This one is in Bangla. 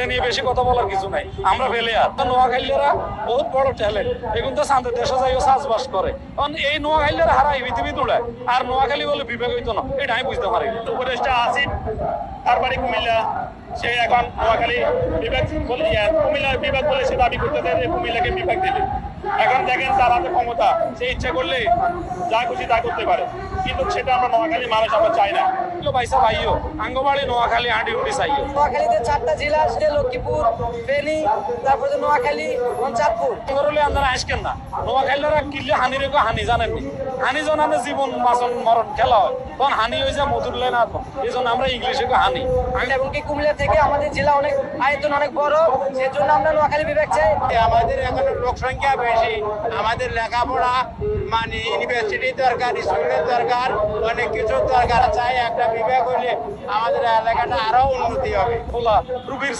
এটা নিয়ে বেশি কথা বলার কিছু নাই। আমরা ফেলে আর নোয়াখালীরা বহুত বড় ট্যালেন্ট, এখন তো চাঁদের দেশে যাইও চাষবাস করে। কারণ এই নোয়াখালীরা হারাই পৃথিবী তোলায়, আর নোয়াখালী বলে বিবেক হইতো না, এটা আমি বুঝতে পারি। উপদেষ্টা আসিফ, তার বাড়ি কুমিল্লা, সে এখন নোয়াখালী বিভাগ বলে কুমিল্লা বিভাগ বলে সে দাবি করতে চায় যে কুমিল্লাকে বিভাগ দিলে। এখন দেখেন তার হাতে ক্ষমতা, সে ইচ্ছা করলে যা খুশি তা করতে পারে, কিন্তু সেটা আমরা নোয়াখালী মানুষ আমরা চাই না। পয়সা ভাইও আঙ্গবাড়ি নোয়াখালী আঁটি উঠি চাইও। নোয়াখালীতে 4টা জেলা, সেটা লক্ষ্মীপুর, ফেনী, তারপরে নোয়াখালী, চাঁদপুর। করলে আপনারা আসকেন না, নোয়াখালীরা কিনলে হানি রেখো হানি জানেননি, হানি জানানে জীবন বাঁচন মরণ খেলা হয়, তখন হানি হয়ে যায় মধুর লেন আর এই জন্য আমরা ইংলিশে হানি। এমনকি কুমিল্লা থেকে আমাদের জেলা অনেক আয়তন অনেক বড়, সেজন্য আমরা নোয়াখালী বিভাগ চাই। আমাদের এখন লোক সংখ্যা বেশি, আমাদের লেখাপড়া মানে ইউনিভার্সিটি দরকার, স্কুলের দরকার, অনেক কিছু দরকার। চাই একটা বিভাগ হলে আমাদের এলাকাটা আরো উন্নতি হবে। খোলা রুবির